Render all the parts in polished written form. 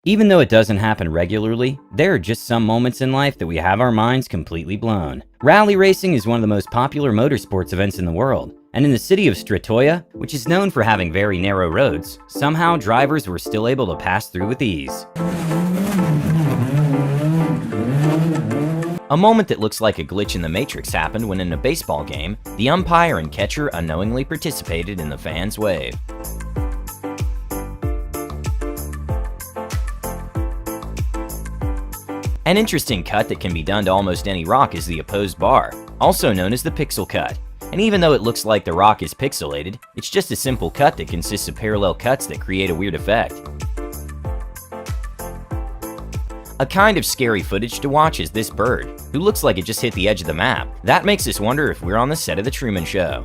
Even though it doesn't happen regularly, there are just some moments in life that we have our minds completely blown. Rally racing is one of the most popular motorsports events in the world, and in the city of Stratoya, which is known for having very narrow roads, somehow drivers were still able to pass through with ease. A moment that looks like a glitch in the Matrix happened when in a baseball game, the umpire and catcher unknowingly participated in the fans' wave. An interesting cut that can be done to almost any rock is the opposed bar, also known as the pixel cut. And even though it looks like the rock is pixelated, it's just a simple cut that consists of parallel cuts that create a weird effect. A kind of scary footage to watch is this bird, who looks like it just hit the edge of the map. That makes us wonder if we're on the set of The Truman Show.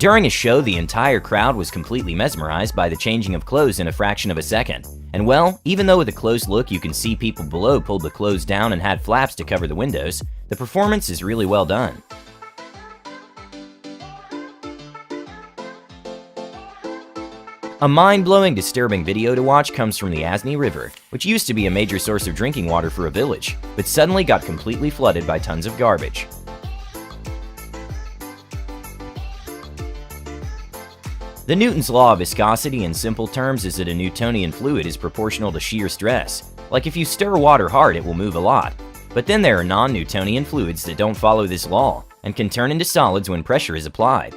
During a show, the entire crowd was completely mesmerized by the changing of clothes in a fraction of a second. And well, even though with a close look you can see people below pulled the clothes down and had flaps to cover the windows, the performance is really well done. A mind-blowing, disturbing video to watch comes from the Asni River, which used to be a major source of drinking water for a village, but suddenly got completely flooded by tons of garbage. The Newton's law of viscosity in simple terms is that a Newtonian fluid is proportional to shear stress. Like if you stir water hard, it will move a lot. But then there are non-Newtonian fluids that don't follow this law and can turn into solids when pressure is applied.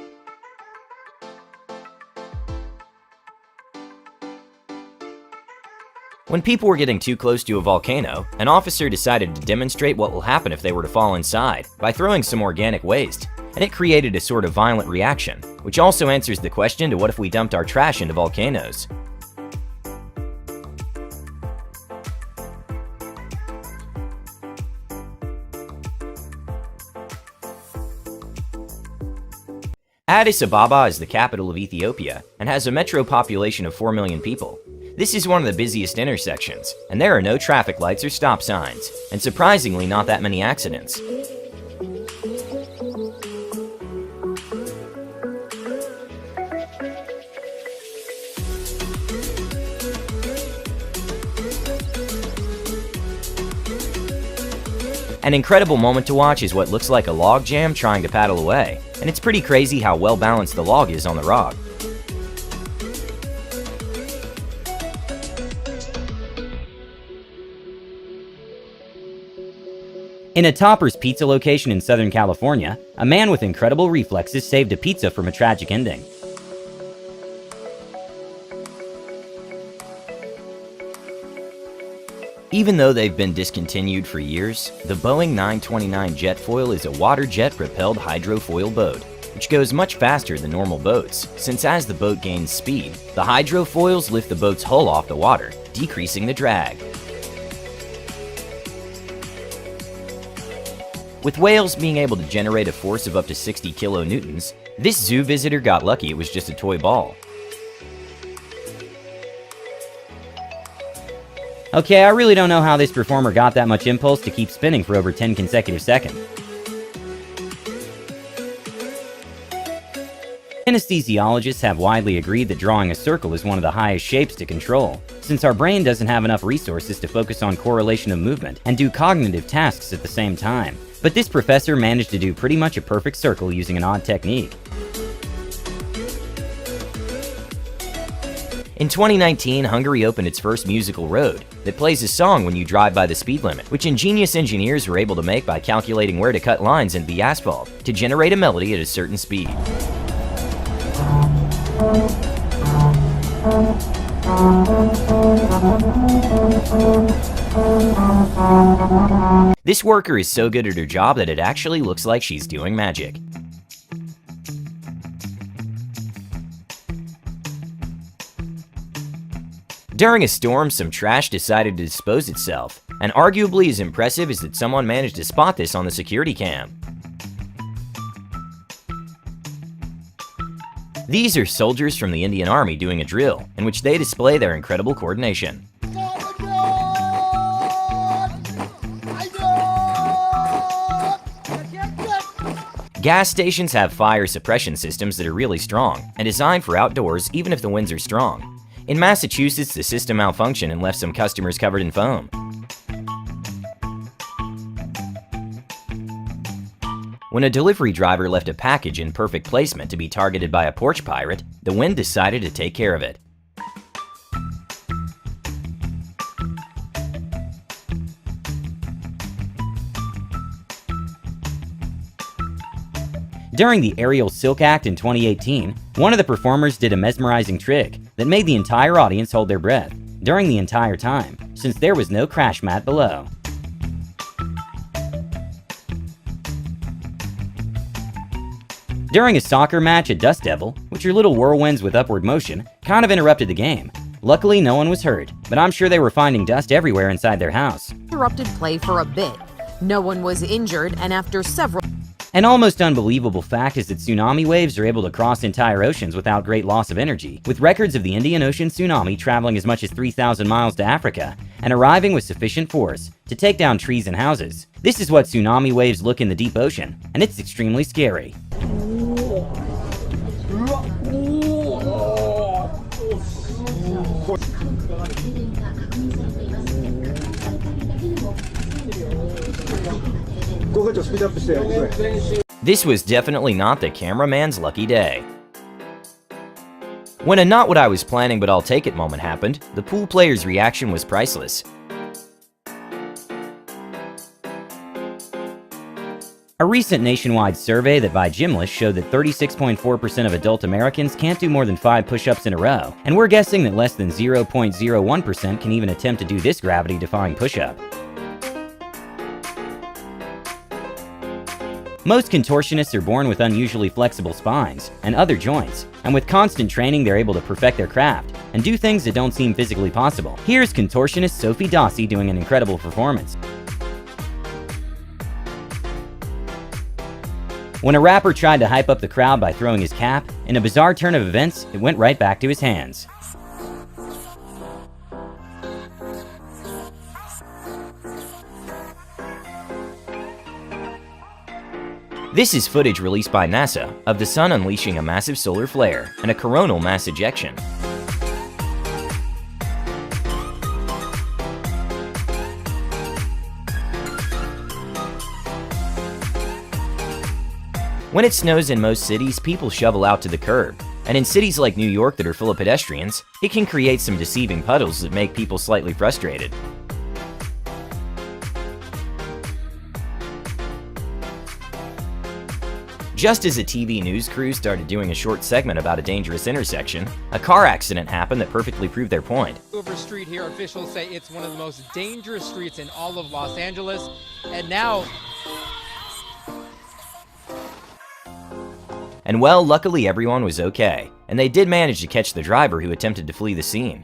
When people were getting too close to a volcano, an officer decided to demonstrate what will happen if they were to fall inside by throwing some organic waste, and it created a sort of violent reaction, which also answers the question to what if we dumped our trash into volcanoes. Addis Ababa is the capital of Ethiopia and has a metro population of 4 million people. This is one of the busiest intersections, and there are no traffic lights or stop signs, and surprisingly not that many accidents. An incredible moment to watch is what looks like a log jam trying to paddle away, and it's pretty crazy how well balanced the log is on the rock. In a Topper's Pizza location in Southern California, a man with incredible reflexes saved a pizza from a tragic ending. Even though they've been discontinued for years, the Boeing 929 jetfoil is a water jet-propelled hydrofoil boat, which goes much faster than normal boats, since as the boat gains speed, the hydrofoils lift the boat's hull off the water, decreasing the drag. With whales being able to generate a force of up to 60 kilonewtons, this zoo visitor got lucky it was just a toy ball. Okay, I really don't know how this performer got that much impulse to keep spinning for over 10 consecutive seconds. Anesthesiologists have widely agreed that drawing a circle is one of the highest shapes to control, since our brain doesn't have enough resources to focus on correlation of movement and do cognitive tasks at the same time. But this professor managed to do pretty much a perfect circle using an odd technique. In 2019, Hungary opened its first musical road that plays a song when you drive by the speed limit, which ingenious engineers were able to make by calculating where to cut lines into the asphalt to generate a melody at a certain speed. This worker is so good at her job that it actually looks like she's doing magic. During a storm, some trash decided to dispose itself, and arguably as impressive is that someone managed to spot this on the security cam. These are soldiers from the Indian Army doing a drill, in which they display their incredible coordination. Gas stations have fire suppression systems that are really strong and designed for outdoors even if the winds are strong. In Massachusetts, the system malfunctioned and left some customers covered in foam. When a delivery driver left a package in perfect placement to be targeted by a porch pirate, the wind decided to take care of it. During the Aerial Silk Act in 2018, one of the performers did a mesmerizing trick that made the entire audience hold their breath during the entire time, since there was no crash mat below. During a soccer match at Dust Devil, which are little whirlwinds with upward motion, kind of interrupted the game. Luckily, no one was hurt, but I'm sure they were finding dust everywhere inside their house. Interrupted play for a bit. No one was injured, and after several... An almost unbelievable fact is that tsunami waves are able to cross entire oceans without great loss of energy, with records of the Indian Ocean tsunami traveling as much as 3,000 miles to Africa and arriving with sufficient force to take down trees and houses. This is what tsunami waves look in the deep ocean, and it's extremely scary. This was definitely not the cameraman's lucky day. When a not what I was planning but I'll take it moment happened, the pool player's reaction was priceless. A recent nationwide survey that by Gymlist showed that 36.4% of adult Americans can't do more than 5 push-ups in a row, and we're guessing that less than 0.01% can even attempt to do this gravity-defying push-up. Most contortionists are born with unusually flexible spines and other joints, and with constant training they're able to perfect their craft and do things that don't seem physically possible. Here's contortionist Sophie Dossi doing an incredible performance. When a rapper tried to hype up the crowd by throwing his cap, in a bizarre turn of events, it went right back to his hands. This is footage released by NASA of the sun unleashing a massive solar flare and a coronal mass ejection. When it snows in most cities, people shovel out to the curb, and in cities like New York that are full of pedestrians, it can create some deceiving puddles that make people slightly frustrated. Just as a TV news crew started doing a short segment about a dangerous intersection, a car accident happened that perfectly proved their point. Over street here, officials say it's one of the most dangerous streets in all of Los Angeles, and now... And well, luckily everyone was okay, and they did manage to catch the driver who attempted to flee the scene.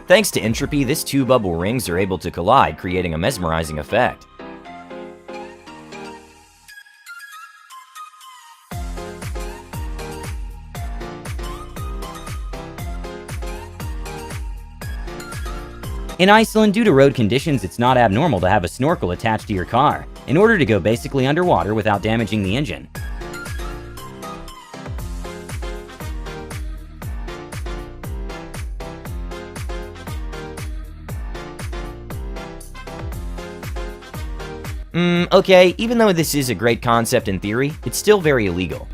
Thanks to entropy, these two bubble rings are able to collide, creating a mesmerizing effect. In Iceland, due to road conditions, it's not abnormal to have a snorkel attached to your car in order to go basically underwater without damaging the engine. Okay, even though this is a great concept in theory, it's still very illegal.